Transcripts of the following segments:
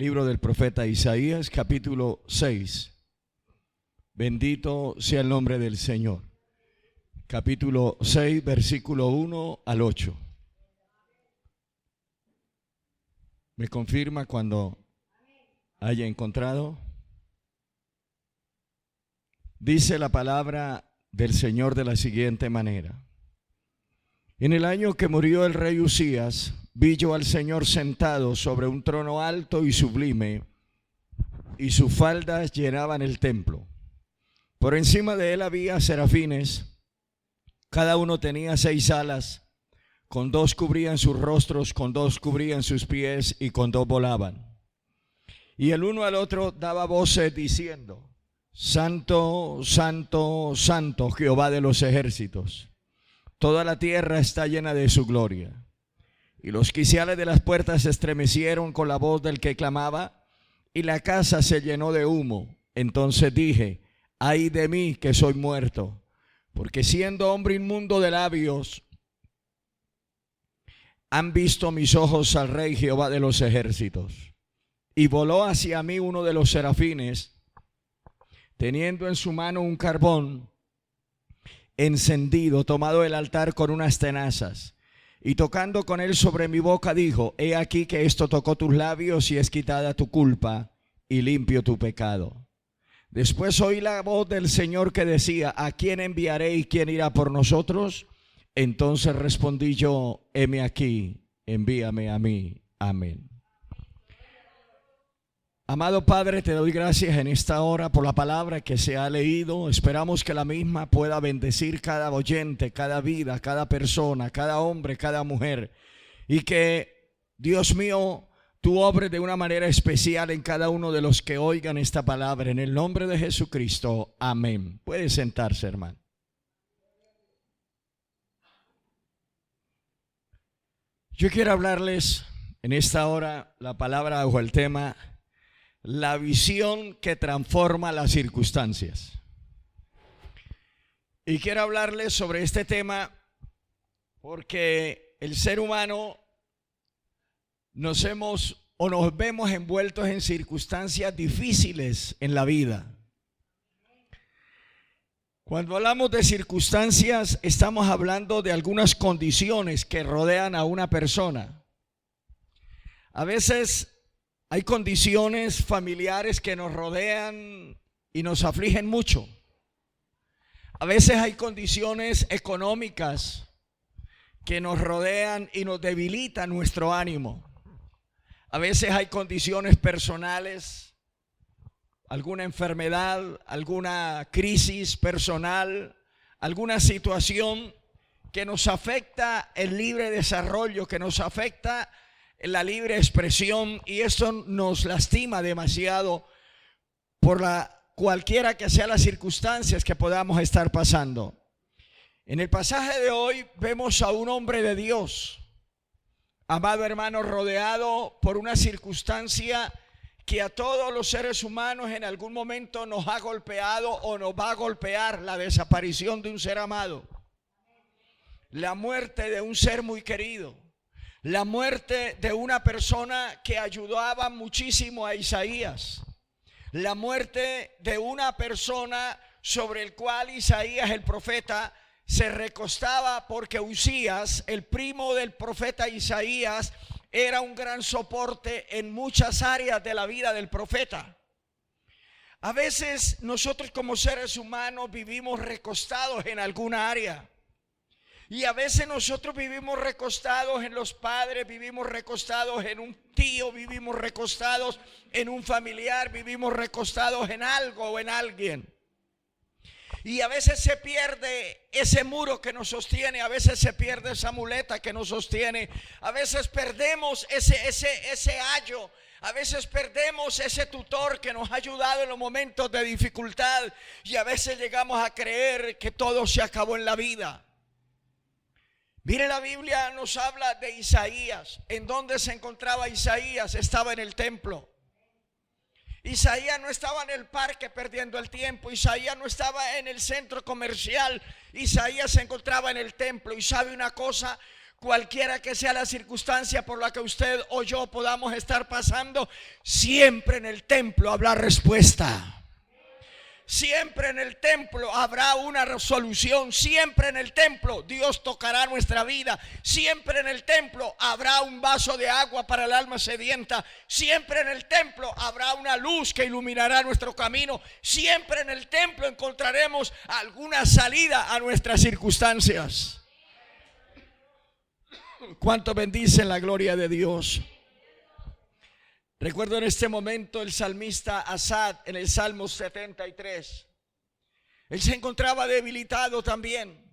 libro del profeta Isaías, capítulo 6. Bendito sea el nombre del Señor. Capítulo 6, versículo 1 al 8. ¿Me confirma cuando haya encontrado? Dice la palabra del Señor de la siguiente manera: en el año que murió el rey Usías, vi yo al Señor sentado sobre un trono alto y sublime, y sus faldas llenaban el templo. Por encima de él había serafines, cada uno tenía 6 alas, con 2 cubrían sus rostros, con 2 cubrían sus pies y con 2 volaban. Y el uno al otro daba voces diciendo: Santo, Santo, Santo, Jehová de los ejércitos. Toda la tierra está llena de su gloria. Y los quiciales de las puertas se estremecieron con la voz del que clamaba, y la casa se llenó de humo. Entonces dije: ay de mí que soy muerto, porque siendo hombre inmundo de labios, han visto mis ojos al Rey Jehová de los ejércitos. Y voló hacia mí uno de los serafines, teniendo en su mano un carbón encendido, tomado del altar con unas tenazas, y tocando con él sobre mi boca dijo: he aquí que esto tocó tus labios y es quitada tu culpa y limpio tu pecado. Después oí la voz del Señor que decía: ¿a quién enviaré y quién irá por nosotros? Entonces respondí yo: heme aquí, envíame a mí. Amén. Amado Padre, te doy gracias en esta hora por la palabra que se ha leído. Esperamos que la misma pueda bendecir cada oyente, cada vida, cada persona, cada hombre, cada mujer. Y que, Dios mío, tú obres de una manera especial en cada uno de los que oigan esta palabra. En el nombre de Jesucristo, amén. Puede sentarse, hermano. Yo quiero hablarles en esta hora la palabra bajo el tema: la visión que transforma las circunstancias. Y quiero hablarles sobre este tema porque el ser humano nos vemos envueltos en circunstancias difíciles en la vida. Cuando hablamos de circunstancias, estamos hablando de algunas condiciones que rodean a una persona. A veces hay condiciones familiares que nos rodean y nos afligen mucho. A veces hay condiciones económicas que nos rodean y nos debilitan nuestro ánimo. A veces hay condiciones personales, alguna enfermedad, alguna crisis personal, alguna situación que nos afecta el libre desarrollo, que nos afecta la libre expresión, y esto nos lastima demasiado por cualquiera que sea las circunstancias que podamos estar pasando. En el pasaje de hoy vemos a un hombre de Dios, amado hermano, rodeado por una circunstancia que a todos los seres humanos en algún momento nos ha golpeado o nos va a golpear: la desaparición de un ser amado, la muerte de un ser muy querido, la muerte de una persona que ayudaba muchísimo a Isaías, la muerte de una persona sobre el cual Isaías el profeta se recostaba, porque Usías, el primo del profeta Isaías, era un gran soporte en muchas áreas de la vida del profeta. A veces nosotros como seres humanos vivimos recostados en alguna área. Y a veces nosotros vivimos recostados en los padres, vivimos recostados en un tío, vivimos recostados en un familiar, vivimos recostados en algo o en alguien. Y a veces se pierde ese muro que nos sostiene, a veces se pierde esa muleta que nos sostiene, a veces perdemos ese ayo, a veces perdemos ese tutor que nos ha ayudado en los momentos de dificultad, y a veces llegamos a creer que todo se acabó en la vida. Mire, la Biblia nos habla de Isaías. ¿En dónde se encontraba Isaías? Estaba en el templo. Isaías no estaba en el parque perdiendo el tiempo. Isaías no estaba en el centro comercial. Isaías se encontraba en el templo. Y sabe una cosa: Cualquiera que sea la circunstancia por la que usted o yo podamos estar pasando, siempre en el templo habrá respuesta. Siempre en el templo habrá una resolución. Siempre en el templo Dios tocará nuestra vida. Siempre en el templo habrá un vaso de agua para el alma sedienta. Siempre en el templo habrá una luz que iluminará nuestro camino. Siempre en el templo encontraremos alguna salida a nuestras circunstancias. ¿Cuánto bendicen la gloria de Dios? Recuerdo en este momento el salmista Asaf en el Salmo 73. Él se encontraba debilitado también.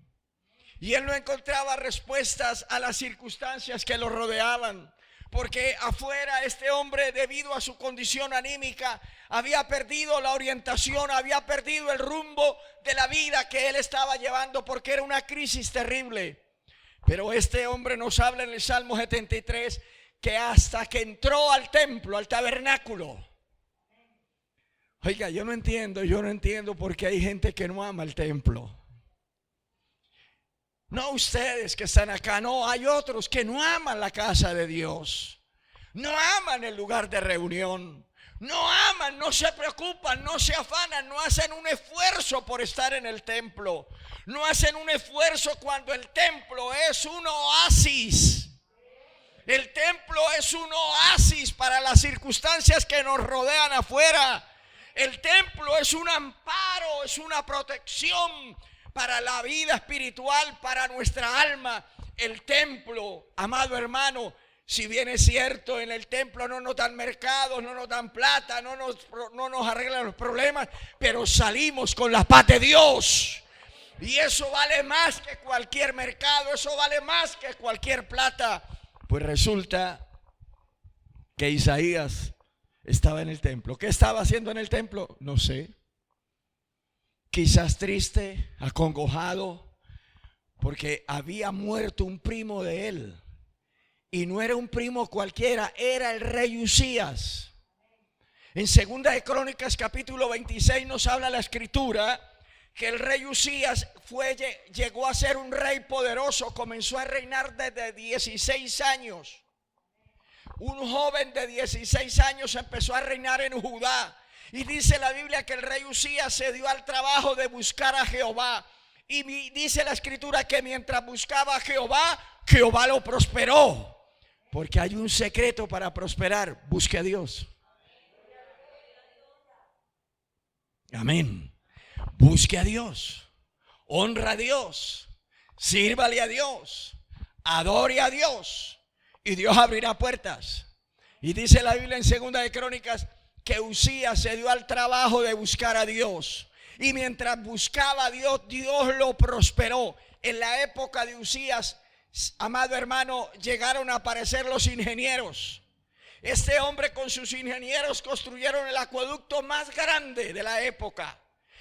Y él no encontraba respuestas a las circunstancias que lo rodeaban. Porque afuera este hombre, debido a su condición anímica, había perdido la orientación, había perdido el rumbo de la vida que él estaba llevando, porque era una crisis terrible. Pero este hombre nos habla en el Salmo 73 que hasta que entró al templo, al tabernáculo. Oiga, yo no entiendo por qué hay gente que no ama el templo. No ustedes que están acá, no, hay otros que no aman la casa de Dios. No aman el lugar de reunión. No aman, no se preocupan, no se afanan, no hacen un esfuerzo por estar en el templo. No hacen un esfuerzo cuando el templo es un oasis. El templo es un oasis para las circunstancias que nos rodean afuera. El templo es un amparo, es una protección para la vida espiritual, para nuestra alma. El templo, amado hermano, si bien es cierto, en el templo no nos dan mercados, no nos dan plata, no nos arreglan los problemas, pero salimos con la paz de Dios. Y eso vale más que cualquier mercado, eso vale más que cualquier plata. Pues resulta que Isaías estaba en el templo. ¿Qué estaba haciendo en el templo? No sé. Quizás triste, acongojado, porque había muerto un primo de él. Y no era un primo cualquiera, era el rey Usías. En 2 de Crónicas capítulo 26 nos habla la escritura que el rey Usías llegó a ser un rey poderoso, comenzó a reinar desde 16 años. Un joven de 16 años empezó a reinar en Judá. Y dice la Biblia que el rey Usías se dio al trabajo de buscar a Jehová. Y dice la escritura que mientras buscaba a Jehová, Jehová lo prosperó. Porque hay un secreto para prosperar: busque a Dios. Amén. Busque a Dios, honra a Dios, sírvale a Dios, adore a Dios, y Dios abrirá puertas. Y dice la Biblia en 2 de Crónicas que Usías se dio al trabajo de buscar a Dios. Y mientras buscaba a Dios, Dios lo prosperó. En la época de Usías, amado hermano, llegaron a aparecer los ingenieros. Este hombre con sus ingenieros construyeron el acueducto más grande de la época.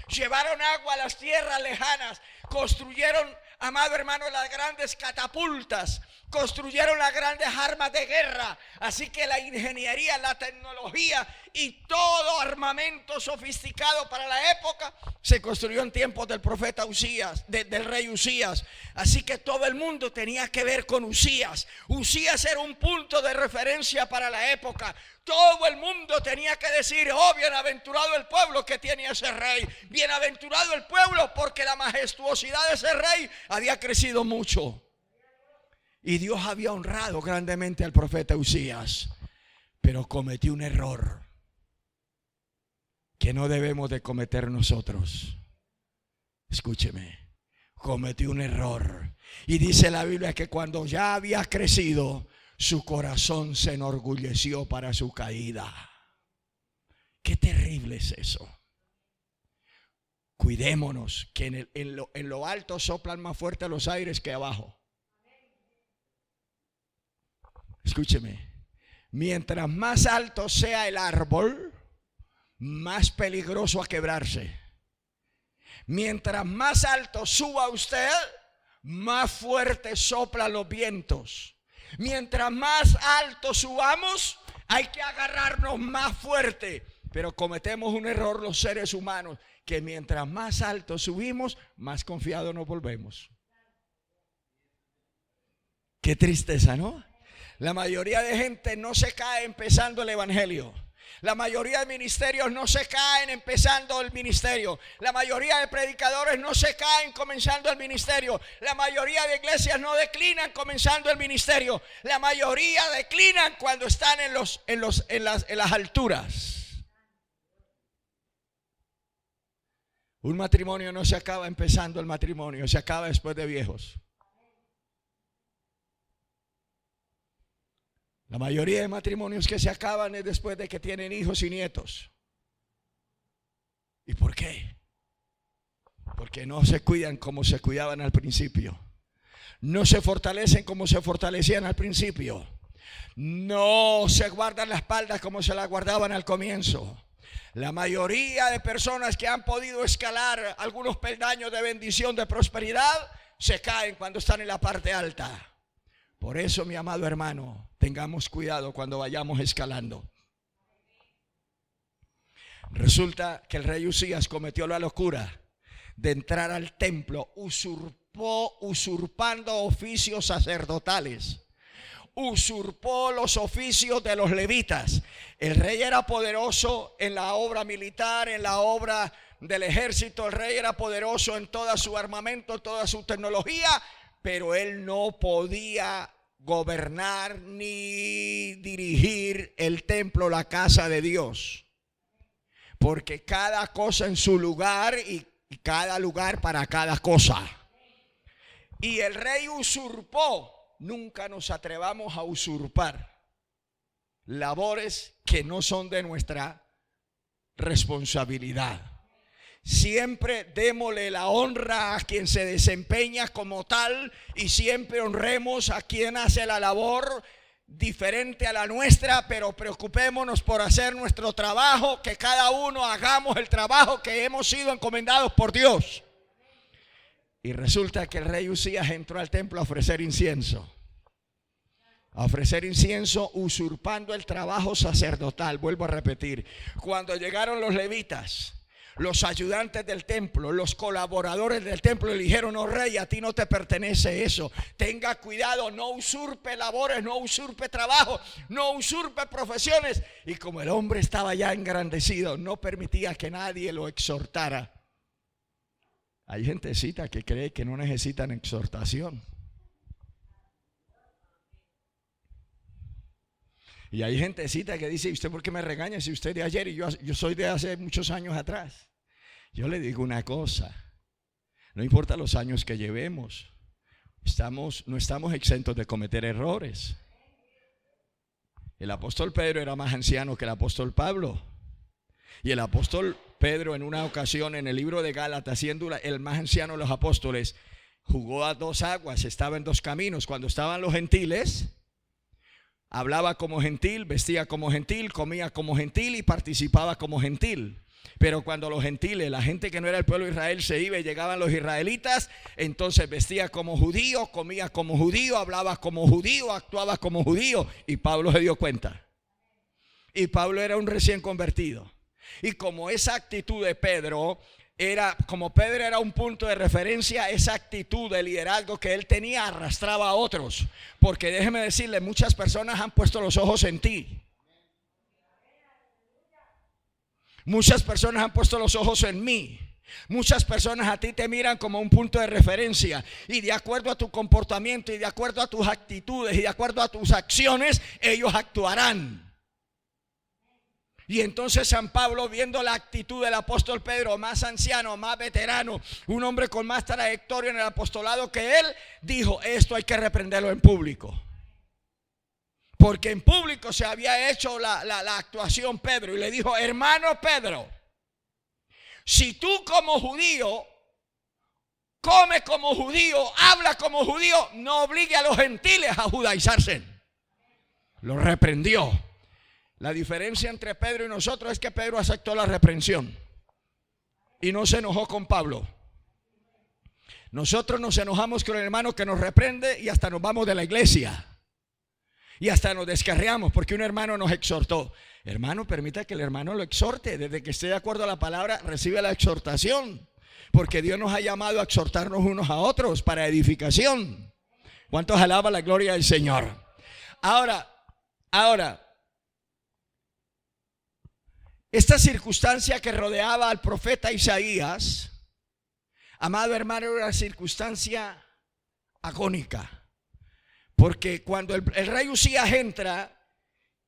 Llevaron agua a las tierras lejanas, construyeron, amado hermano, las grandes catapultas, construyeron las grandes armas de guerra. Así que la ingeniería, la tecnología y todo armamento sofisticado para la época se construyó en tiempos del profeta Usías, del rey Usías. Así que todo el mundo tenía que ver con Usías. Usías era un punto de referencia para la época. Todo el mundo tenía que decir: oh, bienaventurado el pueblo que tiene ese rey. Bienaventurado el pueblo, porque la majestuosidad de ese rey había crecido mucho. Y Dios había honrado grandemente al profeta Usías. Pero cometió un error que no debemos de cometer nosotros. Escúcheme, cometió un error. Y dice la Biblia que cuando ya había crecido, su corazón se enorgulleció para su caída. Qué terrible es eso. Cuidémonos que en lo alto soplan más fuerte los aires que abajo. Escúcheme, mientras más alto sea el árbol, más peligroso a quebrarse. Mientras más alto suba usted, más fuerte soplan los vientos. Mientras más alto subamos, hay que agarrarnos más fuerte. Pero cometemos un error los seres humanos, que mientras más alto subimos, más confiados nos volvemos. Qué tristeza, ¿no? La mayoría de gente no se cae empezando el evangelio. La mayoría de ministerios no se caen empezando el ministerio. La mayoría de predicadores no se caen comenzando el ministerio. La mayoría de iglesias no declinan comenzando el ministerio. La mayoría declinan cuando están en las alturas. Un matrimonio no se acaba empezando el matrimonio, se acaba después de viejos. La mayoría de matrimonios que se acaban es después de que tienen hijos y nietos. ¿Y por qué? Porque no se cuidan como se cuidaban al principio. No se fortalecen como se fortalecían al principio. No se guardan la espalda como se la guardaban al comienzo. La mayoría de personas que han podido escalar algunos peldaños de bendición, de prosperidad, se caen cuando están en la parte alta. Por eso, mi amado hermano, tengamos cuidado cuando vayamos escalando. Resulta que el rey Usías cometió la locura de entrar al templo, usurpando oficios sacerdotales, usurpó los oficios de los levitas. El rey era poderoso en la obra militar, en la obra del ejército. El rey era poderoso en todo su armamento, toda su tecnología, pero él no podía gobernar ni dirigir el templo, la casa de Dios, porque cada cosa en su lugar y cada lugar para cada cosa. Y el rey usurpó. Nunca nos atrevamos a usurpar labores que no son de nuestra responsabilidad. Siempre démosle la honra a quien se desempeña como tal, y siempre honremos a quien hace la labor diferente a la nuestra, pero preocupémonos por hacer nuestro trabajo, que cada uno hagamos el trabajo que hemos sido encomendados por Dios. Y resulta que el rey Usías entró al templo a ofrecer incienso. Usurpando el trabajo sacerdotal. Vuelvo a repetir, cuando llegaron los levitas, los ayudantes del templo, los colaboradores del templo, le dijeron: oh rey, a ti no te pertenece eso. Tenga cuidado, no usurpe labores, no usurpe trabajo, no usurpe profesiones. Y como el hombre estaba ya engrandecido, no permitía que nadie lo exhortara. Hay gentecita que cree que no necesitan exhortación. Y hay gentecita que dice: ¿y usted por qué me regaña si usted de ayer y yo soy de hace muchos años atrás? Yo le digo una cosa: no importa los años que llevemos, no estamos exentos de cometer errores. El apóstol Pedro era más anciano que el apóstol Pablo. Y el apóstol Pedro, en una ocasión en el libro de Gálatas, siendo el más anciano de los apóstoles, jugó a dos aguas, estaba en dos caminos. Cuando estaban los gentiles, hablaba como gentil, vestía como gentil, comía como gentil y participaba como gentil. Pero cuando los gentiles, la gente que no era el pueblo de Israel, se iba y llegaban los israelitas, entonces vestía como judío, comía como judío, hablaba como judío, actuaba como judío. Y Pablo se dio cuenta. Y Pablo era un recién convertido. Y como esa actitud de Pedro como Pedro era un punto de referencia, esa actitud de liderazgo que él tenía arrastraba a otros. Porque déjeme decirle, muchas personas han puesto los ojos en ti. Muchas personas han puesto los ojos en mí. Muchas personas a ti te miran como un punto de referencia, y de acuerdo a tu comportamiento y de acuerdo a tus actitudes y de acuerdo a tus acciones, ellos actuarán. Y entonces San Pablo, viendo la actitud del apóstol Pedro, más anciano, más veterano, un hombre con más trayectoria en el apostolado que él, dijo: esto hay que reprenderlo en público. Porque en público se había hecho la actuación Pedro, y le dijo: hermano Pedro, si tú como judío come como judío, habla como judío, no obligue a los gentiles a judaizarse. Lo reprendió. La diferencia entre Pedro y nosotros es que Pedro aceptó la reprensión y no se enojó con Pablo. Nosotros nos enojamos con el hermano que nos reprende y hasta nos vamos de la iglesia y hasta nos descarriamos porque un hermano nos exhortó. Hermano, permita que el hermano lo exhorte. Desde que esté de acuerdo a la palabra, recibe la exhortación, porque Dios nos ha llamado a exhortarnos unos a otros para edificación. ¿Cuántos alaban la gloria del Señor? Ahora, esta circunstancia que rodeaba al profeta Isaías, amado hermano, era una circunstancia agónica. Porque cuando el rey Usías entra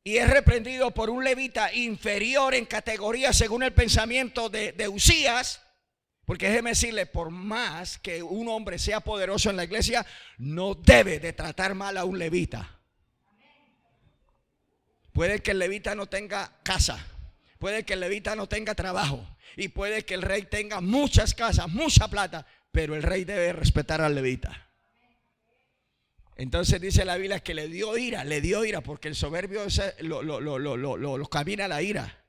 y es reprendido por un levita inferior en categoría según el pensamiento de Usías, porque déjeme decirle, por más que un hombre sea poderoso en la iglesia, no debe de tratar mal a un levita. Puede que el levita no tenga casa, puede que el levita no tenga trabajo, y puede que el rey tenga muchas casas, mucha plata, pero el rey debe respetar al levita. Entonces dice la Biblia que le dio ira, porque el soberbio lo camina la ira.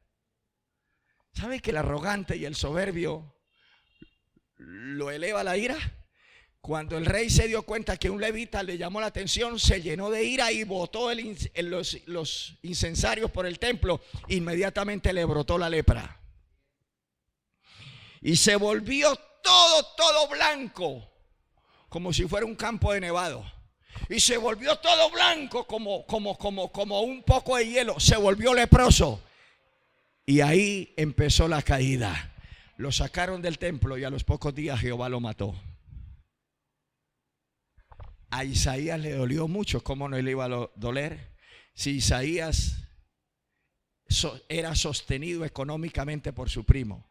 ¿Sabe que el arrogante y el soberbio lo eleva la ira? Cuando el rey se dio cuenta que un levita le llamó la atención, se llenó de ira y botó los incensarios por el templo. Inmediatamente le brotó la lepra y se volvió todo blanco, como si fuera un campo de nevado. Y se volvió todo blanco como un poco de hielo. Se volvió leproso. Y ahí empezó la caída. Lo sacaron del templo y a los pocos días Jehová lo mató. A Isaías le dolió mucho. ¿Cómo no le iba a doler? Si Isaías era sostenido económicamente por su primo.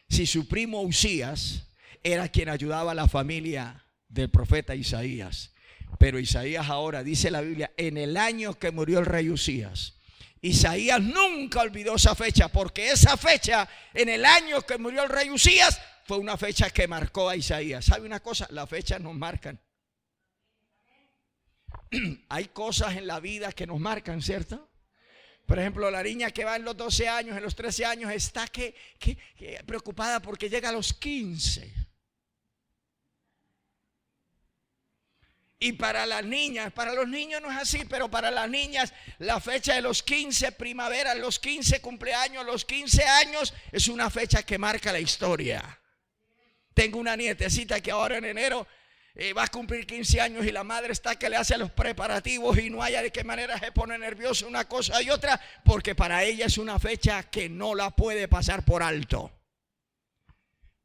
Si su primo Usías era quien ayudaba a la familia del profeta Isaías. Pero Isaías ahora, dice la Biblia, en el año que murió el rey Usías, Isaías nunca olvidó esa fecha, porque esa fecha, en el año que murió el rey Usías, fue una fecha que marcó a Isaías. ¿Sabe una cosa? Las fechas nos marcan. Hay cosas en la vida que nos marcan, ¿cierto? Por ejemplo, la niña que va en los 12 años, en los 13 años, está que preocupada porque llega a los 15. Y para las niñas, para los niños no es así, pero para las niñas la fecha de los 15, primavera, los 15 cumpleaños, los 15 años es una fecha que marca la historia. Tengo una nietecita que ahora en enero va a cumplir 15 años y la madre está que le hace los preparativos y no haya de qué manera se pone nerviosa una cosa y otra, porque para ella es una fecha que no la puede pasar por alto.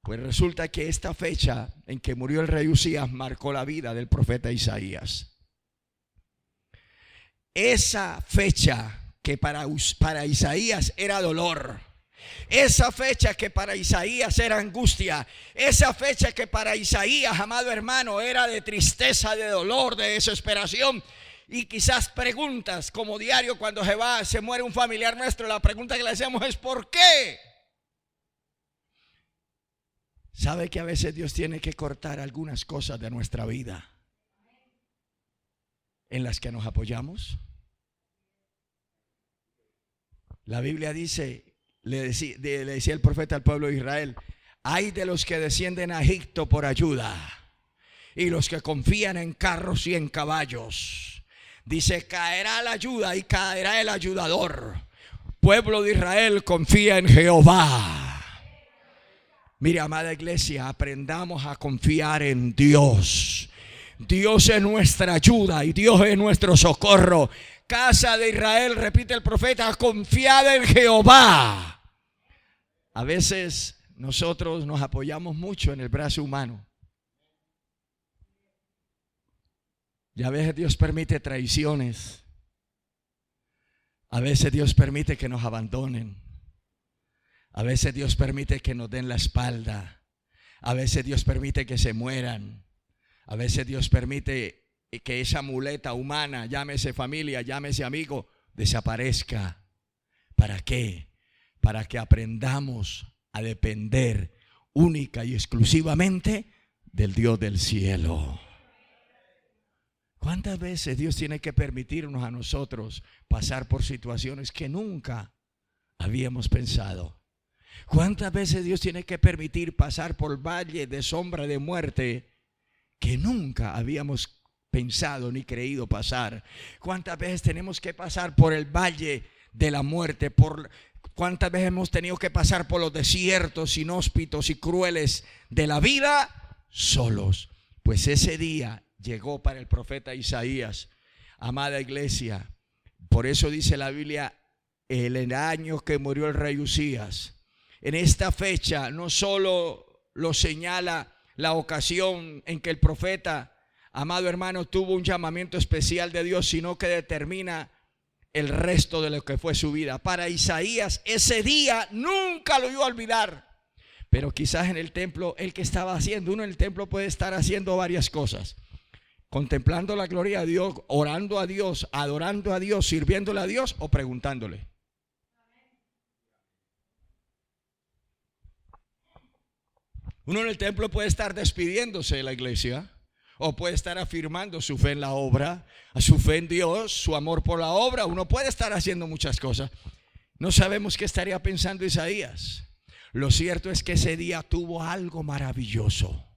Pues resulta que esta fecha en que murió el rey Usías marcó la vida del profeta Isaías. Esa fecha que para Isaías era dolor, esa fecha que para Isaías era angustia, esa fecha que para Isaías, amado hermano, era de tristeza, de dolor, de desesperación. Y quizás preguntas como diario cuando se muere un familiar nuestro, la pregunta que le hacemos es ¿por qué? ¿Sabe que a veces Dios tiene que cortar algunas cosas de nuestra vida en las que nos apoyamos? La Biblia dice, le decía el profeta al pueblo de Israel: ay de los que descienden a Egipto por ayuda y los que confían en carros y en caballos. Dice, caerá la ayuda y caerá el ayudador. Pueblo de Israel, confía en Jehová. Mire, amada iglesia, aprendamos a confiar en Dios. Dios es nuestra ayuda y Dios es nuestro socorro. Casa de Israel, repite el profeta, confiad en Jehová. A veces nosotros nos apoyamos mucho en el brazo humano. Y a veces Dios permite traiciones. A veces Dios permite que nos abandonen. A veces Dios permite que nos den la espalda. A veces Dios permite que se mueran. A veces Dios permite que esa muleta humana, llámese familia, llámese amigo, desaparezca. ¿Para qué? Para que aprendamos a depender única y exclusivamente del Dios del cielo. ¿Cuántas veces Dios tiene que permitirnos a nosotros pasar por situaciones que nunca habíamos pensado? ¿Cuántas veces Dios tiene que permitir pasar por valle de sombra de muerte que nunca habíamos pensado ni creído pasar? ¿Cuántas veces tenemos que pasar por el valle de la muerte? ¿Cuántas veces hemos tenido que pasar por los desiertos inhóspitos y crueles de la vida solos? Pues ese día llegó para el profeta Isaías. Amada iglesia, por eso dice la Biblia, el año que murió el rey Usías. En esta fecha no solo lo señala la ocasión en que el profeta, amado hermano, tuvo un llamamiento especial de Dios, sino que determina el resto de lo que fue su vida. Para Isaías ese día nunca lo iba a olvidar. Pero quizás en el templo, el que estaba haciendo, uno en el templo puede estar haciendo varias cosas: contemplando la gloria de Dios, orando a Dios, adorando a Dios, sirviéndole a Dios o preguntándole. Uno en el templo puede estar despidiéndose de la iglesia, o puede estar afirmando su fe en la obra, su fe en Dios, su amor por la obra. Uno puede estar haciendo muchas cosas. No sabemos qué estaría pensando Isaías. Lo cierto es que ese día tuvo algo maravilloso.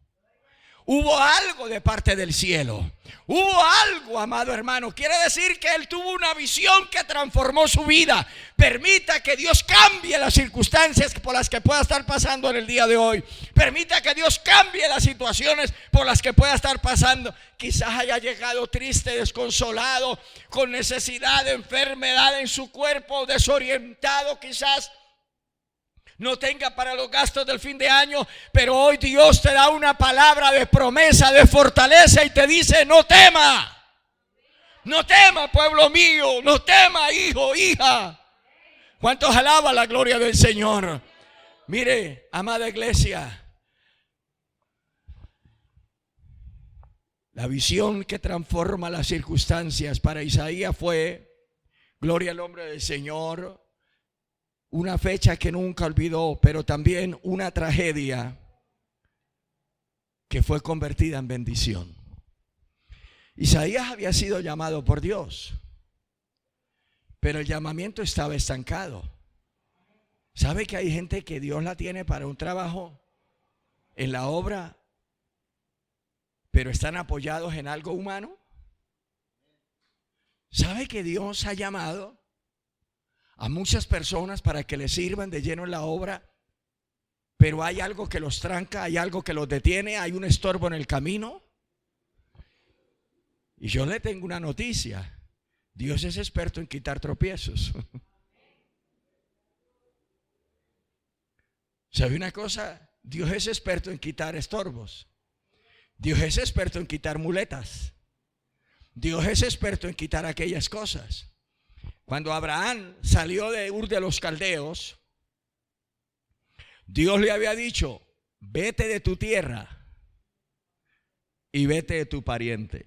Hubo algo de parte del cielo. Hubo algo, amado hermano. Quiere decir que él tuvo una visión que transformó su vida. Permita que Dios cambie las circunstancias por las que pueda estar pasando en el día de hoy. Permita que Dios cambie las situaciones por las que pueda estar pasando. Quizás haya llegado triste, desconsolado, con necesidad de enfermedad en su cuerpo, desorientado quizás. No tenga para los gastos del fin de año, pero hoy Dios te da una palabra de promesa, de fortaleza, y te dice: no tema. No tema, pueblo mío. No tema, hijo, hija. ¿Cuántos alaban la gloria del Señor? Mire, amada iglesia, la visión que transforma las circunstancias para Isaías fue, gloria al nombre del Señor, una fecha que nunca olvidó, pero también una tragedia que fue convertida en bendición. Isaías había sido llamado por Dios, pero el llamamiento estaba estancado. ¿Sabe que hay gente que Dios la tiene para un trabajo en la obra, pero están apoyados en algo humano? ¿Sabe que Dios ha llamado a muchas personas para que le sirvan de lleno en la obra, pero hay algo que los tranca, hay algo que los detiene, hay un estorbo en el camino? Y yo le tengo una noticia: Dios es experto en quitar tropiezos. ¿Sabe una cosa? Dios es experto en quitar estorbos. Dios es experto en quitar muletas. Dios es experto en quitar aquellas cosas. Cuando Abraham salió de Ur de los Caldeos, Dios le había dicho: vete de tu tierra y vete de tu pariente.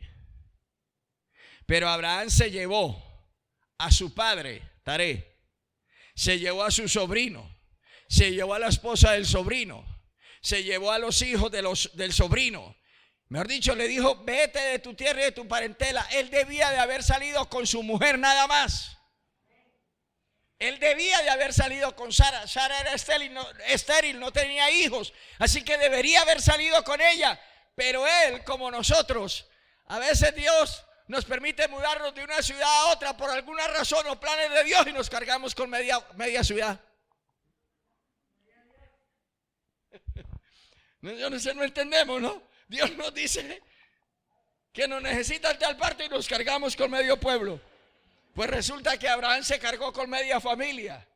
Pero Abraham se llevó a su padre, Taré, se llevó a su sobrino, se llevó a la esposa del sobrino, se llevó a los hijos del sobrino. Mejor dicho, le dijo: vete de tu tierra y de tu parentela. Él debía de haber salido con su mujer nada más. Él debía de haber salido con Sara. Sara era estéril, no tenía hijos, así que debería haber salido con ella. Pero él, como nosotros, a veces Dios nos permite mudarnos de una ciudad a otra por alguna razón o planes de Dios, y nos cargamos con media ciudad. Yo no sé, no entendemos, ¿no? Dios nos dice que nos necesita en tal parte y nos cargamos con medio pueblo. Pues resulta que Abraham se cargó con media familia.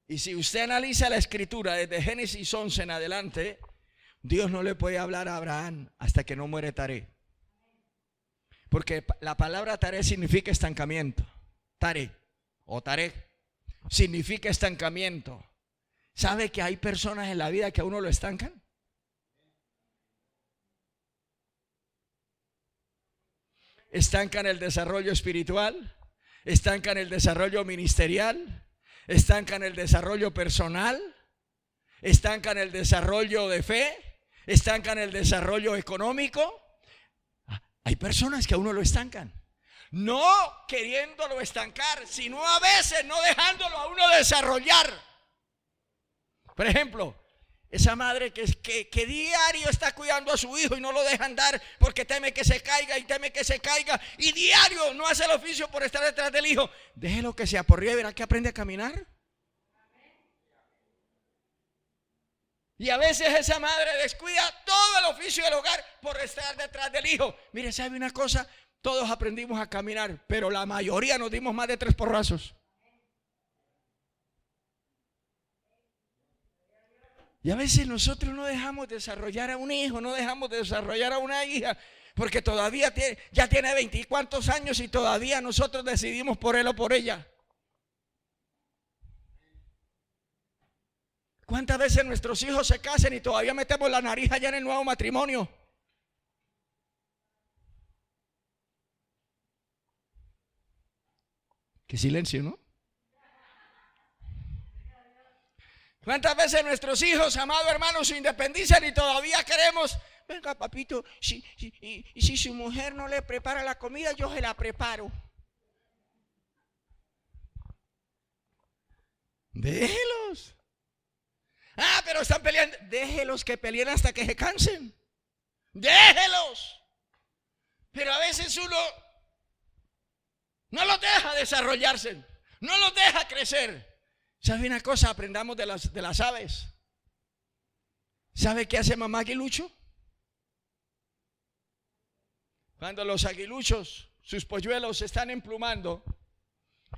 Y si usted analiza la escritura desde Génesis 11 en adelante, Dios no le puede hablar a Abraham hasta que no muere Taré. Porque la palabra Taré significa estancamiento. Taré o Taré significa estancamiento. ¿Sabe que hay personas en la vida que a uno lo estancan? Estancan el desarrollo espiritual, estancan el desarrollo ministerial, estancan el desarrollo personal, estancan el desarrollo de fe, estancan el desarrollo económico. Hay personas que a uno lo estancan, no queriéndolo estancar, sino a veces no dejándolo a uno desarrollar. Por ejemplo, esa madre que diario está cuidando a su hijo y no lo deja andar porque teme que se caiga y teme que se caiga, y diario no hace el oficio por estar detrás del hijo. Déjelo que se aporríe y verá que aprende a caminar. Y a veces esa madre descuida todo el oficio del hogar por estar detrás del hijo. Mire, ¿sabe una cosa? Todos aprendimos a caminar, pero la mayoría nos dimos más de 3 porrazos. Y a veces nosotros no dejamos desarrollar a un hijo, no dejamos de desarrollar a una hija, porque todavía ya tiene 20 y cuantos años y todavía nosotros decidimos por él o por ella. ¿Cuántas veces nuestros hijos se casan y todavía metemos la nariz allá en el nuevo matrimonio? Qué silencio, ¿no? ¿Cuántas veces nuestros hijos, amados hermanos, se independizan y todavía queremos? Venga, papito, y si su mujer no le prepara la comida, yo se la preparo. Déjelos. Ah, pero están peleando. Déjelos que peleen hasta que se cansen. Déjelos. Pero a veces uno no los deja desarrollarse, no los deja crecer. ¿Sabe una cosa? Aprendamos de las aves. ¿Sabe qué hace mamá aguilucho? Cuando los aguiluchos, sus polluelos, se están emplumando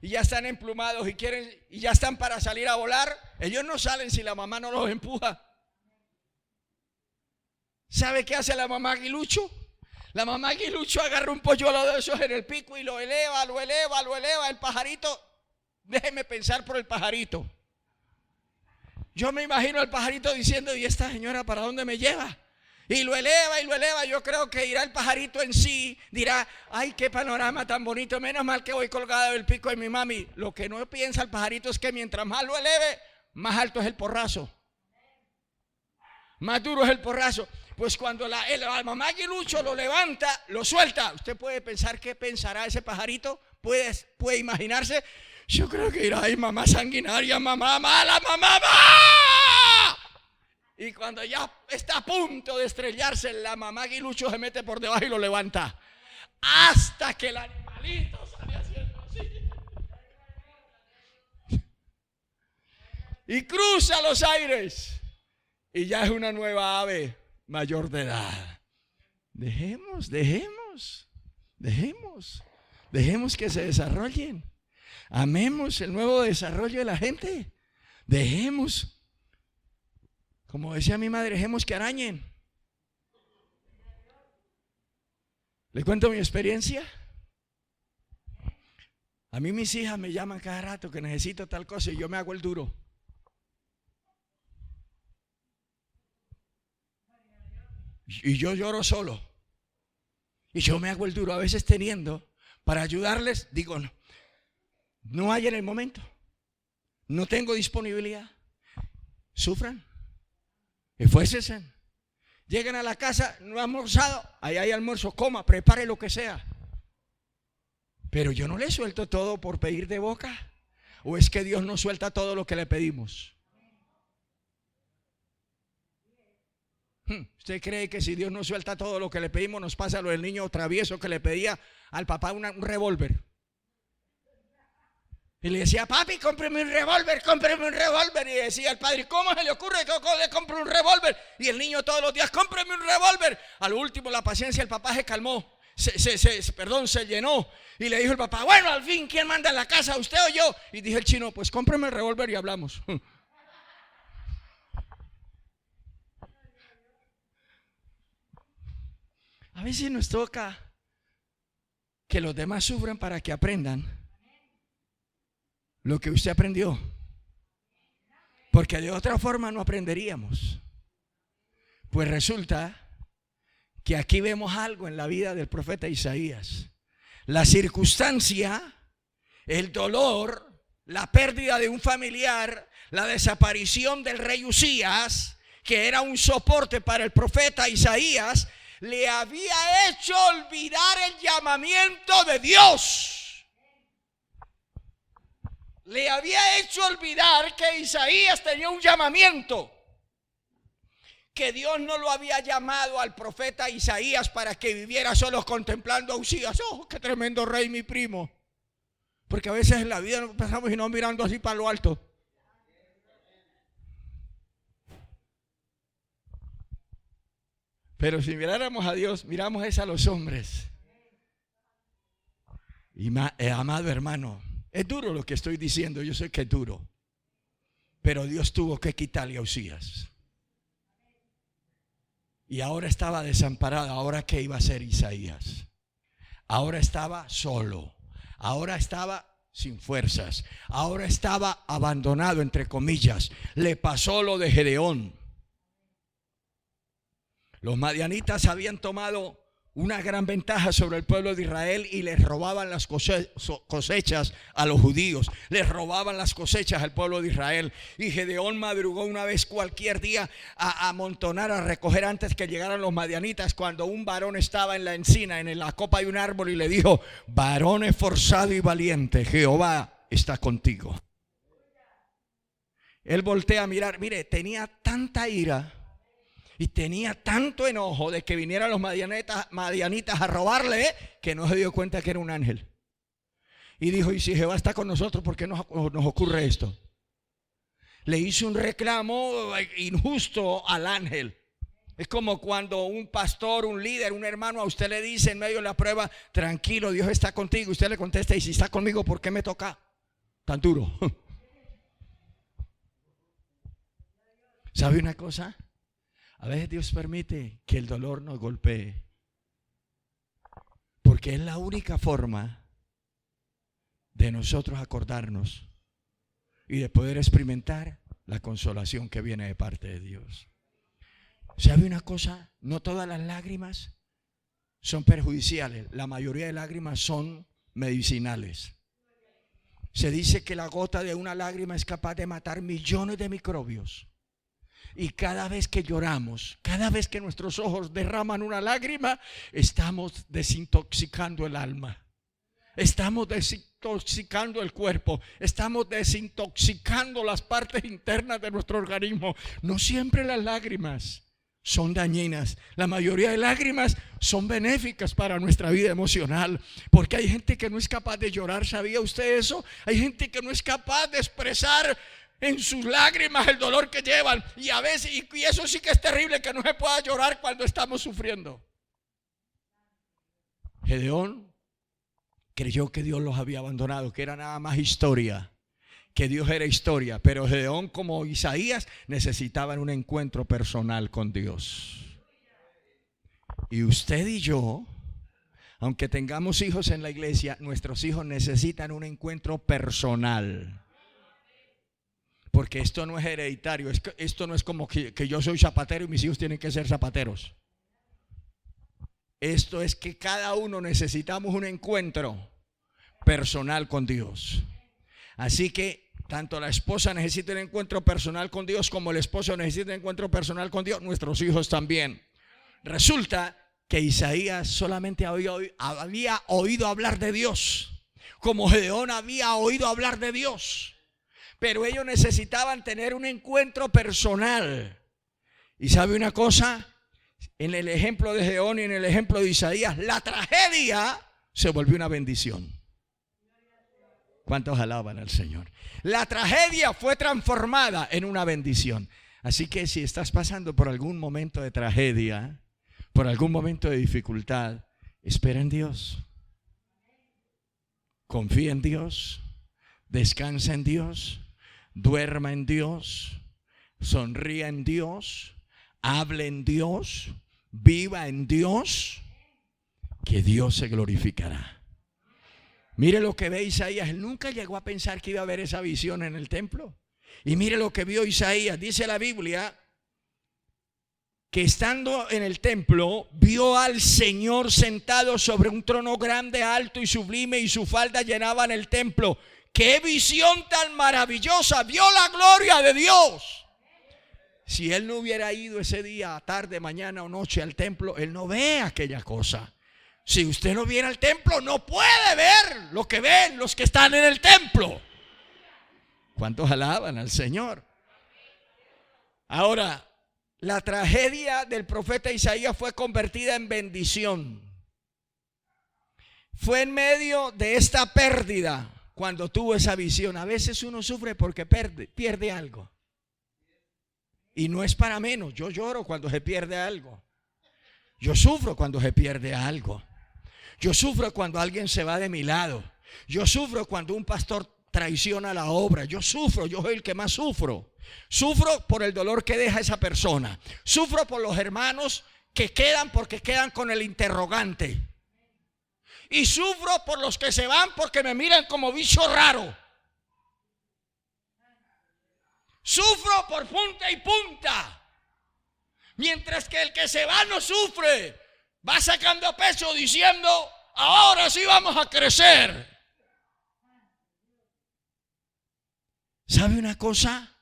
y ya están emplumados y ya están para salir a volar, ellos no salen si la mamá no los empuja. ¿Sabe qué hace la mamá aguilucho? La mamá aguilucho agarra un polluelo de esos en el pico y lo eleva. El pajarito, déjeme pensar por el pajarito. Yo me imagino al pajarito diciendo: ¿y esta señora para dónde me lleva? Y lo eleva. Yo creo que irá el pajarito en sí, dirá: ay, qué panorama tan bonito, menos mal que voy colgado del pico de mi mami. Lo que no piensa el pajarito es que mientras más lo eleve, más alto es el porrazo, más duro es el porrazo. Pues cuando la mamá aguilucho lo levanta, lo suelta, usted puede pensar qué pensará ese pajarito. Puede imaginarse. Yo creo que irá: ay, mamá sanguinaria, mamá mala, mamá mala. Y cuando ya está a punto de estrellarse, la mamá aguilucho se mete por debajo y lo levanta, hasta que el animalito sale haciendo así y cruza los aires y ya es una nueva ave mayor de edad. Dejemos que se desarrollen. Amemos el nuevo desarrollo de la gente. Dejemos, como decía mi madre, dejemos que arañen. ¿Le cuento mi experiencia? A mí mis hijas me llaman cada rato que necesito tal cosa y yo me hago el duro. Y yo lloro solo. Y yo me hago el duro, a veces teniendo para ayudarles. Digo, no hay en el momento, no tengo disponibilidad. Sufran, esfuércense. Llegan a la casa, no ha almorzado, ahí hay almuerzo, coma, prepare lo que sea. Pero yo no le suelto todo por pedir de boca. ¿O es que Dios no suelta todo lo que le pedimos? ¿Usted cree que si Dios no suelta todo lo que le pedimos, nos pasa lo del niño travieso que le pedía al papá un revólver? Y le decía: papi, cómpreme un revólver. Y decía el padre: ¿cómo se le ocurre que le compre un revólver? Y el niño todos los días: cómpreme un revólver. Al último la paciencia del papá se calmó, se llenó. Y le dijo el papá: bueno, al fin, ¿quién manda en la casa, usted o yo? Y dijo el chino: pues cómpreme el revólver y hablamos. A veces nos toca que los demás sufran para que aprendan lo que usted aprendió, porque de otra forma no aprenderíamos. Pues resulta que aquí vemos algo en la vida del profeta Isaías. La circunstancia, el dolor, la pérdida de un familiar, la desaparición del rey Usías, que era un soporte para el profeta Isaías, le había hecho olvidar el llamamiento de Dios. Le había hecho olvidar que Isaías tenía un llamamiento, que Dios no lo había llamado al profeta Isaías para que viviera solo contemplando a Usías. Oh, qué tremendo rey, mi primo. Porque a veces en la vida nos pasamos y no mirando así para lo alto. Pero si miráramos a Dios, miramos es a los hombres. Y amado hermano, es duro lo que estoy diciendo, yo sé que es duro. Pero Dios tuvo que quitarle a Usías. Y ahora estaba desamparado. ¿Ahora qué iba a hacer Isaías? Ahora estaba solo. Ahora estaba sin fuerzas. Ahora estaba abandonado, entre comillas. Le pasó lo de Gedeón. Los madianitas habían tomado una gran ventaja sobre el pueblo de Israel y les robaban las cosechas a los judíos, les robaban las cosechas al pueblo de Israel. Y Gedeón madrugó una vez cualquier día a amontonar, a recoger antes que llegaran los madianitas, cuando un varón estaba en la encina, en la copa de un árbol, y le dijo: varón esforzado y valiente, Jehová está contigo. Él voltea a mirar, mire, tenía tanta ira y tenía tanto enojo de que vinieran los madianitas a robarle, que no se dio cuenta que era un ángel. Y dijo: y si Jehová está con nosotros, ¿por qué nos ocurre esto? Le hizo un reclamo injusto al ángel. Es como cuando un pastor, un líder, un hermano a usted le dice en medio de la prueba: tranquilo, Dios está contigo. Usted le contesta: y si está conmigo, ¿por qué me toca tan duro? ¿Sabe una cosa? A veces Dios permite que el dolor nos golpee, porque es la única forma de nosotros acordarnos y de poder experimentar la consolación que viene de parte de Dios. ¿Sabe una cosa? No todas las lágrimas son perjudiciales. La mayoría de lágrimas son medicinales. Se dice que la gota de una lágrima es capaz de matar millones de microbios. Y cada vez que lloramos, cada vez que nuestros ojos derraman una lágrima, estamos desintoxicando el alma, estamos desintoxicando el cuerpo, estamos desintoxicando las partes internas de nuestro organismo. No siempre las lágrimas son dañinas. La mayoría de lágrimas son benéficas para nuestra vida emocional, porque hay gente que no es capaz de llorar. ¿Sabía usted eso? Hay gente que no es capaz de expresar en sus lágrimas el dolor que llevan, y a veces, y eso sí que es terrible, que no se pueda llorar cuando estamos sufriendo. Gedeón creyó que Dios los había abandonado, que era nada más historia, que Dios era historia. Pero Gedeón, como Isaías, necesitaban un encuentro personal con Dios. Y usted y yo, aunque tengamos hijos en la iglesia, nuestros hijos necesitan un encuentro personal. Porque esto no es hereditario. Esto no es como que yo soy zapatero y mis hijos tienen que ser zapateros. Esto es que cada uno necesitamos un encuentro personal con Dios. Así que tanto la esposa necesita un encuentro personal con Dios, como el esposo necesita un encuentro personal con Dios. Nuestros hijos también. Resulta que Isaías solamente había oído hablar de Dios, como Gedeón había oído hablar de Dios. Pero ellos necesitaban tener un encuentro personal. Y ¿sabe una cosa? En el ejemplo de Gedeón y en el ejemplo de Isaías, la tragedia se volvió una bendición. ¿Cuántos alaban al Señor? La tragedia fue transformada en una bendición. Así que si estás pasando por algún momento de tragedia, por algún momento de dificultad, espera en Dios. Confía en Dios. Descansa en Dios. Duerma en Dios, sonría en Dios, hable en Dios, viva en Dios, que Dios se glorificará. Mire lo que ve Isaías. Él nunca llegó a pensar que iba a haber esa visión en el templo. Y mire lo que vio Isaías. Dice la Biblia que estando en el templo, vio al Señor sentado sobre un trono grande, alto y sublime, y su falda llenaban el templo. ¡Qué visión tan maravillosa! Vio la gloria de Dios. Si él no hubiera ido ese día, tarde, mañana o noche al templo, él no ve aquella cosa. Si usted no viene al templo, no puede ver lo que ven los que están en el templo. ¿Cuántos alaban al Señor? Ahora, la tragedia del profeta Isaías fue convertida en bendición. Fue en medio de esta pérdida cuando tuvo esa visión. A veces uno sufre porque pierde algo. Y no es para menos. Yo lloro cuando se pierde algo. Yo sufro cuando se pierde algo. Yo sufro cuando alguien se va de mi lado. Yo sufro cuando un pastor traiciona la obra. Yo sufro, yo soy el que más sufro. Sufro por el dolor que deja esa persona. Sufro por los hermanos que quedan porque quedan con el interrogante. Y sufro por los que se van porque me miran como bicho raro. Sufro por punta y punta. Mientras que el que se va no sufre. Va sacando peso diciendo, ahora sí vamos a crecer. ¿Sabe una cosa?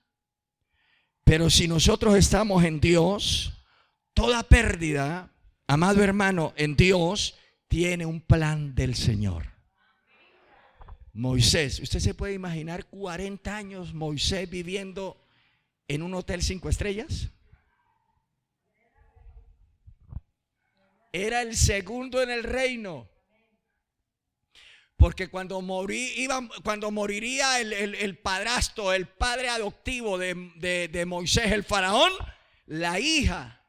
Pero si nosotros estamos en Dios, toda pérdida, amado hermano, en Dios tiene un plan del Señor. Moisés, usted se puede imaginar 40 años Moisés viviendo en un hotel 5 estrellas. Era el segundo en el reino. Porque cuando moriría el padrastro, el padre adoptivo de Moisés, el faraón, la hija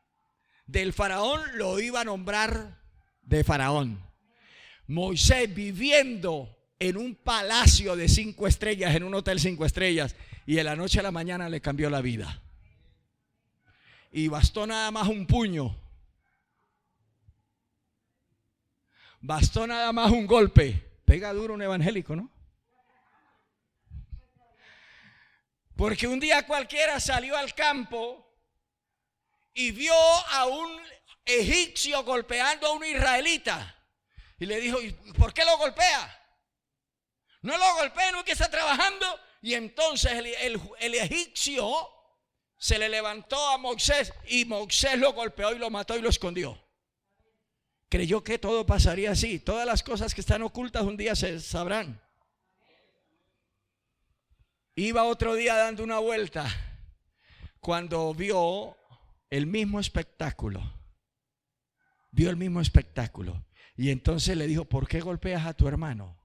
del faraón lo iba a nombrar de faraón. Moisés viviendo en un palacio de 5 estrellas, en un hotel 5 estrellas, y de la noche a la mañana le cambió la vida. Y bastó nada más un puño. Bastó nada más un golpe. Pega duro un evangélico, ¿no? Porque un día cualquiera salió al campo y vio a un egipcio golpeando a un israelita. Y le dijo, ¿y por qué lo golpea? No lo golpea, no es que está trabajando. Y entonces el egipcio se le levantó a Moisés y Moisés lo golpeó y lo mató y lo escondió. Creyó que todo pasaría así. Todas las cosas que están ocultas un día se sabrán. Iba otro día dando una vuelta cuando vio el mismo espectáculo. Vio el mismo espectáculo. Y entonces le dijo, ¿por qué golpeas a tu hermano?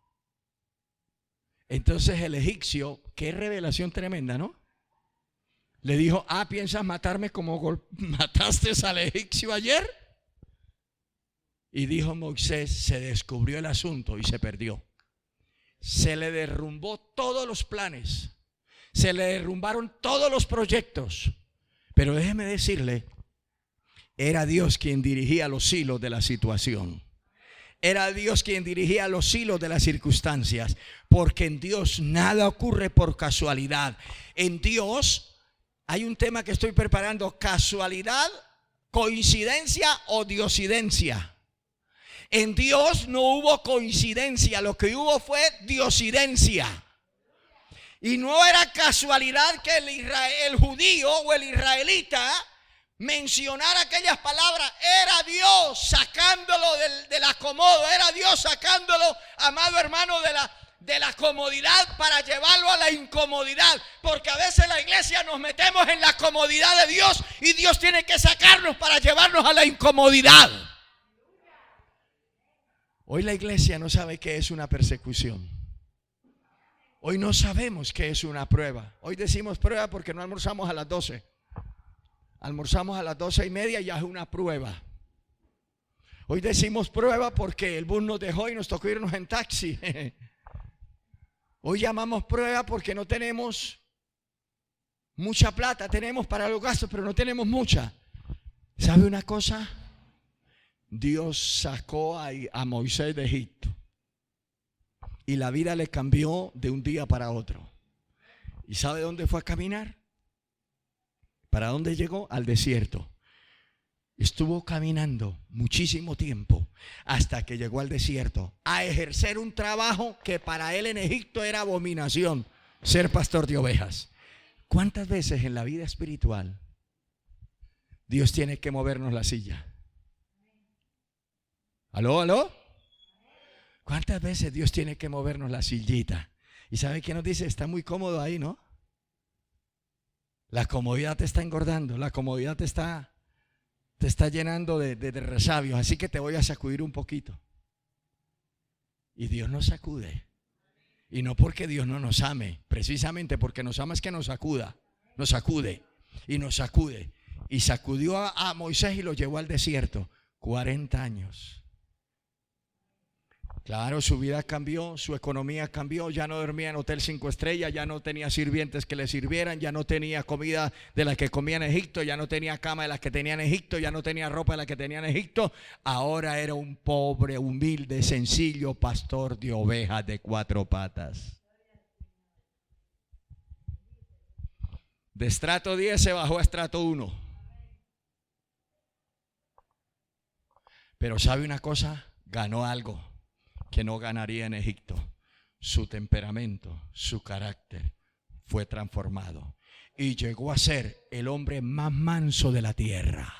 Entonces el egipcio, qué revelación tremenda, ¿no? Le dijo, ¿piensas matarme como mataste al egipcio ayer? Y dijo Moisés, se descubrió el asunto y se perdió. Se le derrumbó todos los planes. Se le derrumbaron todos los proyectos. Pero déjeme decirle, era Dios quien dirigía los hilos de la situación. Era Dios quien dirigía los hilos de las circunstancias. Porque en Dios nada ocurre por casualidad. En Dios hay un tema que estoy preparando: casualidad, coincidencia o diosidencia. En Dios no hubo coincidencia, lo que hubo fue diosidencia. Y no era casualidad que el judío o el israelita mencionara aquellas palabras. Era Dios sacándolo del acomodo, era Dios sacándolo, amado hermano, de la comodidad para llevarlo a la incomodidad. Porque a veces la iglesia nos metemos en la comodidad de Dios y Dios tiene que sacarnos para llevarnos a la incomodidad. Hoy la iglesia no sabe qué es una persecución. Hoy no sabemos qué es una prueba. Hoy decimos prueba porque no almorzamos a las 12. Almorzamos a las 12:30 y ya es una prueba. Hoy decimos prueba porque el bus nos dejó y nos tocó irnos en taxi. Hoy llamamos prueba porque no tenemos mucha plata. Tenemos para los gastos, pero no tenemos mucha. ¿Sabe una cosa? Dios sacó a Moisés de Egipto y la vida le cambió de un día para otro. ¿Y sabe dónde fue a caminar? ¿Para dónde llegó? Al desierto. Estuvo caminando muchísimo tiempo hasta que llegó al desierto a ejercer un trabajo que para él en Egipto era abominación: ser pastor de ovejas. ¿Cuántas veces en la vida espiritual Dios tiene que movernos la silla? ¿Aló? ¿Cuántas veces Dios tiene que movernos la sillita? ¿Y sabe qué nos dice? Está muy cómodo ahí, ¿no? La comodidad te está engordando, la comodidad te está llenando de resabios, así que te voy a sacudir un poquito. Y Dios nos sacude. Y no porque Dios no nos ame, precisamente porque nos ama es que nos sacuda, nos sacude y nos sacude. Y sacudió a Moisés y lo llevó al desierto. 40 años. Claro, su vida cambió, su economía cambió, ya no dormía en hotel 5 estrellas, ya no tenía sirvientes que le sirvieran, ya no tenía comida de la que comía en Egipto, ya no tenía cama de la que tenía en Egipto, ya no tenía ropa de la que tenía en Egipto. Ahora era un pobre, humilde, sencillo pastor de ovejas de 4 patas. De estrato 10 se bajó a estrato 1. Pero ¿sabe una cosa? Ganó algo que no ganaría en Egipto. Su temperamento, su carácter fue transformado y llegó a ser el hombre más manso de la tierra.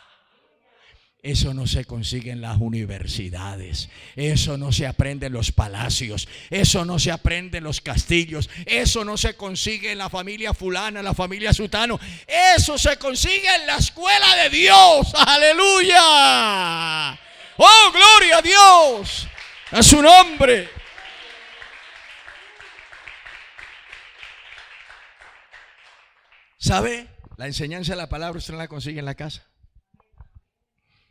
Eso no se consigue en las universidades, eso no se aprende en los palacios, eso no se aprende en los castillos, eso no se consigue en la familia fulana, la familia sutano, eso se consigue en la escuela de Dios. ¡Aleluya! ¡Oh, gloria a Dios! A su nombre. ¿Sabe? La enseñanza de la palabra usted no la consigue en la casa.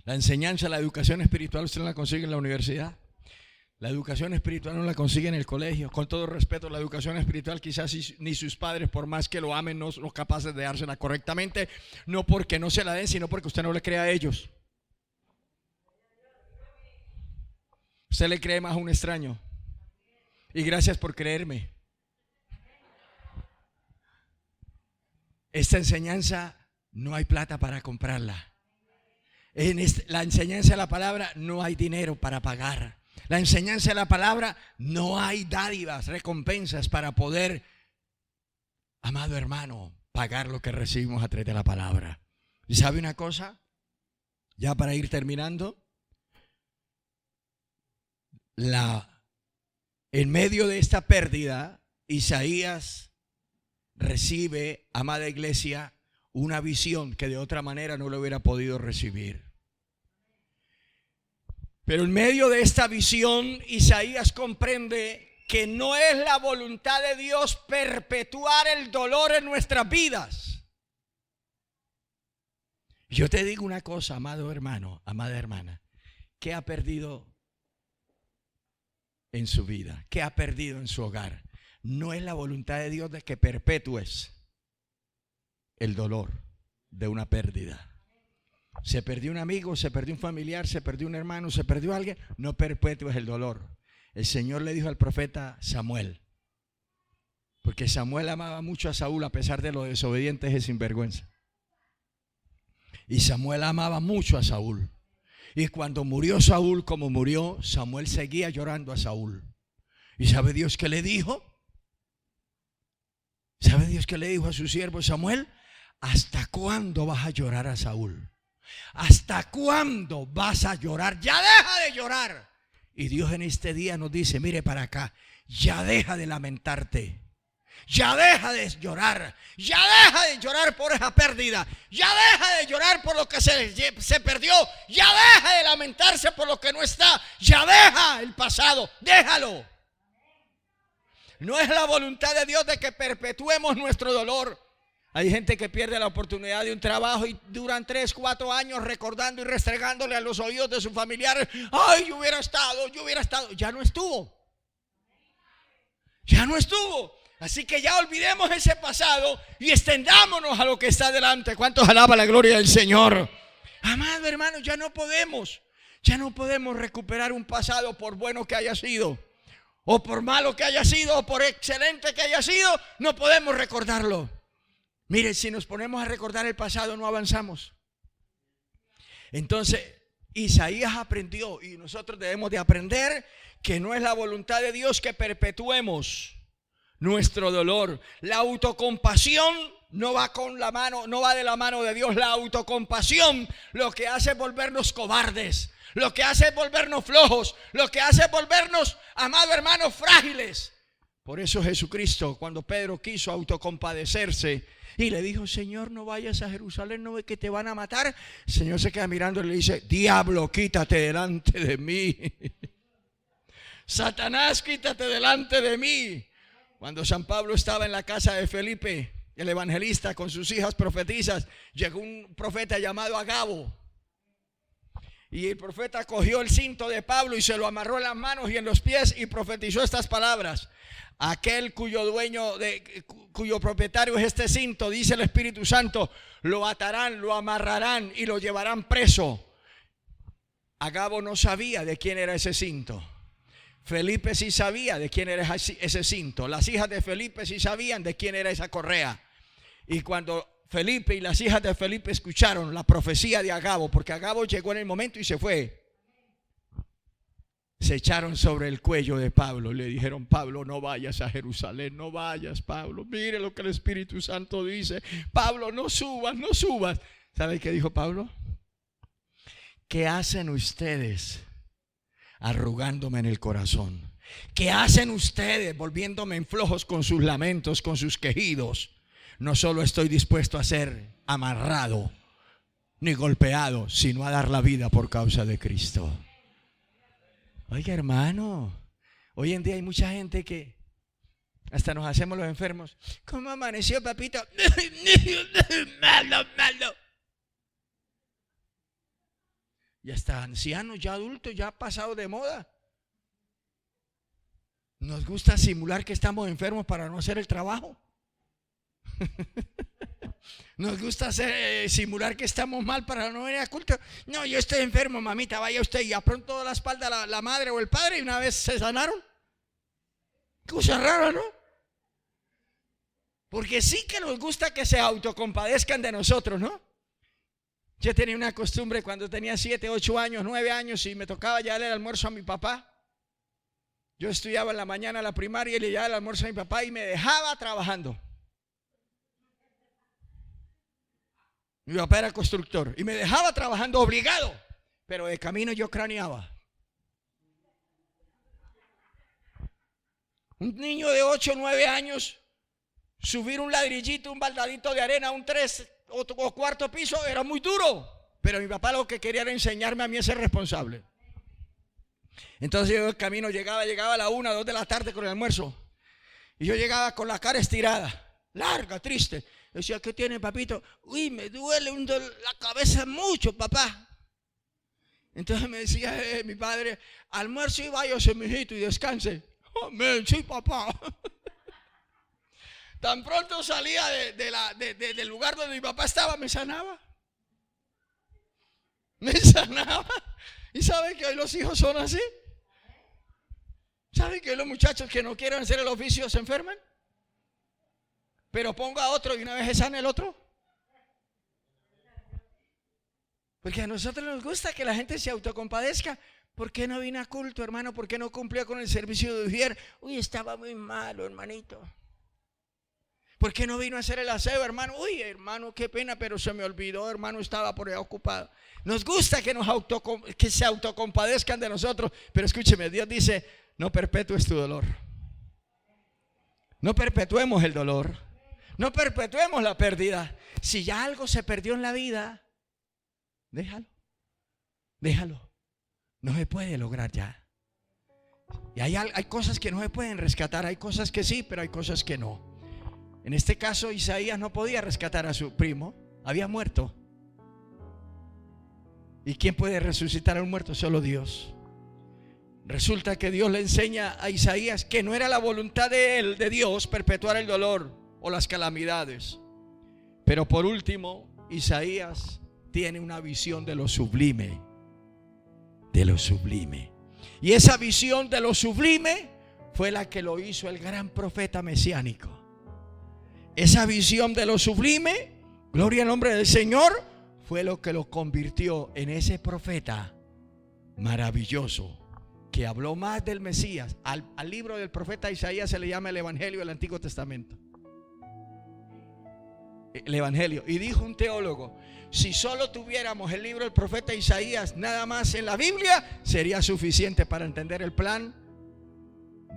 La enseñanza, la educación espiritual usted no la consigue en la universidad. La educación espiritual no la consigue en el colegio. Con todo respeto, la educación espiritual quizás ni sus padres, por más que lo amen, no son capaces de dársela correctamente. No porque no se la den, sino porque usted no le cree a ellos. Usted le cree más a un extraño. Y gracias por creerme. Esta enseñanza no hay plata para comprarla. En la enseñanza de la palabra no hay dinero para pagar. La enseñanza de la palabra no hay dádivas, recompensas para poder, amado hermano, pagar lo que recibimos a través de la palabra. ¿Y sabe una cosa? Ya para ir terminando. En medio de esta pérdida, Isaías recibe, amada iglesia, una visión que de otra manera no lo hubiera podido recibir. Pero en medio de esta visión, Isaías comprende que no es la voluntad de Dios perpetuar el dolor en nuestras vidas. Yo te digo una cosa, amado hermano, amada hermana, ¿qué ha perdido en su vida? ¿Qué ha perdido en su hogar? No es la voluntad de Dios de que perpetúes el dolor de una pérdida. Se perdió un amigo, se perdió un familiar, se perdió un hermano, se perdió alguien. No perpetúes el dolor. El Señor le dijo al profeta Samuel, porque Samuel amaba mucho a Saúl a pesar de lo desobediente y sinvergüenza. Y Samuel amaba mucho a Saúl. Y cuando murió Saúl como murió, Samuel seguía llorando a Saúl. ¿Y sabe Dios qué le dijo? ¿Sabe Dios qué le dijo a su siervo Samuel? ¿Hasta cuándo vas a llorar a Saúl? ¿Hasta cuándo vas a llorar? Ya deja de llorar. Y Dios en este día nos dice, mire para acá, ya deja de lamentarte. Ya deja de llorar. Ya deja de llorar por esa pérdida. Ya deja de llorar por lo que se perdió. Ya deja de lamentarse por lo que no está. Ya deja el pasado. Déjalo. No es la voluntad de Dios de que perpetuemos nuestro dolor. Hay gente que pierde la oportunidad de un trabajo y duran 3, 4 años recordando y restregándole a los oídos de sus familiares: ay, yo hubiera estado. Ya no estuvo. Ya no estuvo. Así que ya olvidemos ese pasado y extendámonos a lo que está delante. ¿Cuántos alaban la gloria del Señor? Amado hermano, ya no podemos recuperar un pasado por bueno que haya sido, o por malo que haya sido, o por excelente que haya sido. No podemos recordarlo. Mire, si nos ponemos a recordar el pasado no avanzamos. Entonces Isaías aprendió, y nosotros debemos de aprender, que no es la voluntad de Dios que perpetuemos nuestro dolor. La autocompasión no va de la mano de Dios. La autocompasión lo que hace es volvernos cobardes, lo que hace es volvernos flojos, lo que hace es volvernos, amado hermano, frágiles. Por eso Jesucristo, cuando Pedro quiso autocompadecerse y le dijo: Señor, no vayas a Jerusalén, no ve que te van a matar. El Señor se queda mirando y le dice: diablo, quítate delante de mí. Satanás, quítate delante de mí. Cuando San Pablo estaba en la casa de Felipe, el evangelista, con sus hijas profetisas, llegó un profeta llamado Agabo. Y el profeta cogió el cinto de Pablo y se lo amarró en las manos y en los pies y profetizó estas palabras: aquel cuyo cuyo propietario es este cinto, dice el Espíritu Santo, lo atarán, lo amarrarán y lo llevarán preso. Agabo no sabía de quién era ese cinto. Felipe sí sabía de quién era ese cinto. Las hijas de Felipe sí sabían de quién era esa correa. Y cuando Felipe y las hijas de Felipe escucharon la profecía de Agabo, porque Agabo llegó en el momento y se fue, se echaron sobre el cuello de Pablo. Le dijeron: Pablo, no vayas a Jerusalén, no vayas, Pablo. Mire lo que el Espíritu Santo dice. Pablo, no subas, no subas. ¿Sabe qué dijo Pablo? ¿Qué hacen ustedes arrugándome en el corazón? ¿Qué hacen ustedes volviéndome en flojos con sus lamentos, con sus quejidos? No solo estoy dispuesto a ser amarrado ni golpeado, sino a dar la vida por causa de Cristo. Oiga, hermano, hoy en día hay mucha gente que hasta nos hacemos los enfermos. ¿Cómo amaneció, papito? Malo, malo. Y hasta ancianos, ya adultos, ya pasado de moda. Nos gusta simular que estamos enfermos para no hacer el trabajo. Nos gusta simular que estamos mal para no venir a culto. No, yo estoy enfermo, mamita, vaya usted. Y pronto la espalda la madre o el padre y una vez se sanaron. Cosa rara, ¿no? Porque sí que nos gusta que se autocompadezcan de nosotros, ¿no? Yo tenía una costumbre cuando tenía 7, 8 años, 9 años y me tocaba llevarle el almuerzo a mi papá. Yo estudiaba en la mañana la primaria y le llevaba el almuerzo a mi papá y me dejaba trabajando. Mi papá era constructor y me dejaba trabajando obligado, pero de camino yo craneaba. Un niño de 8 o 9 años, subir un ladrillito, un baldadito de arena, un 3 o cuarto piso, era muy duro. Pero mi papá lo que quería era enseñarme a mí a ser responsable. Entonces yo de camino llegaba a la 1, 2 de la tarde con el almuerzo. Y yo llegaba con la cara estirada, larga, triste. Decía: ¿qué tiene, papito? Uy, me duele la cabeza mucho, papá. Entonces me decía mi padre: almuerzo y váyase, mijito, y descanse. Amén, sí, papá. Tan pronto salía del lugar donde mi papá estaba, me sanaba. Me sanaba. ¿Y sabe que hoy los hijos son así? ¿Sabe que hoy los muchachos que no quieren hacer el oficio se enferman? Pero ponga a otro y una vez se sana el otro. Porque a nosotros nos gusta que la gente se autocompadezca. ¿Por qué no vine a culto, hermano? ¿Por qué no cumplió con el servicio de ujier? Uy, estaba muy malo, hermanito. ¿Por qué no vino a hacer el aseo, hermano? Uy, hermano, qué pena, pero se me olvidó, hermano, estaba por ahí ocupado. Nos gusta que se autocompadezcan de nosotros. Pero escúcheme, Dios dice: no perpetúes tu dolor. No perpetuemos el dolor. No perpetuemos la pérdida. Si ya algo se perdió en la vida, déjalo. Déjalo. No se puede lograr ya. Y hay cosas que no se pueden rescatar. Hay cosas que sí, pero hay cosas que no. En este caso, Isaías no podía rescatar a su primo. Había muerto. ¿Y quién puede resucitar a un muerto? Solo Dios. Resulta que Dios le enseña a Isaías que no era la voluntad de Dios, perpetuar el dolor o las calamidades. Pero por último, Isaías tiene una visión de lo sublime. De lo sublime. Y esa visión de lo sublime fue la que lo hizo el gran profeta mesiánico. Esa visión de lo sublime, gloria al nombre del Señor, fue lo que lo convirtió en ese profeta maravilloso que habló más del Mesías. Al libro del profeta Isaías se le llama el Evangelio del Antiguo Testamento. El Evangelio. Y dijo un teólogo: si solo tuviéramos el libro del profeta Isaías nada más en la Biblia, sería suficiente para entender el plan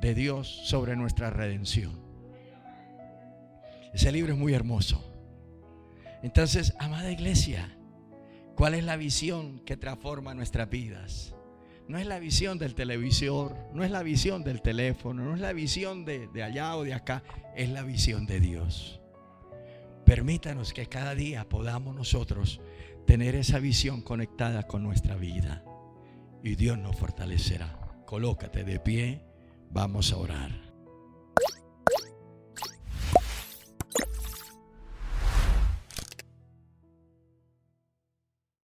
de Dios sobre nuestra redención. Ese libro es muy hermoso. Entonces, amada iglesia, ¿cuál es la visión que transforma nuestras vidas? No es la visión del televisor, no es la visión del teléfono, no es la visión de allá o de acá, es la visión de Dios. Permítanos que cada día podamos nosotros tener esa visión conectada con nuestra vida y Dios nos fortalecerá. Colócate de pie, vamos a orar.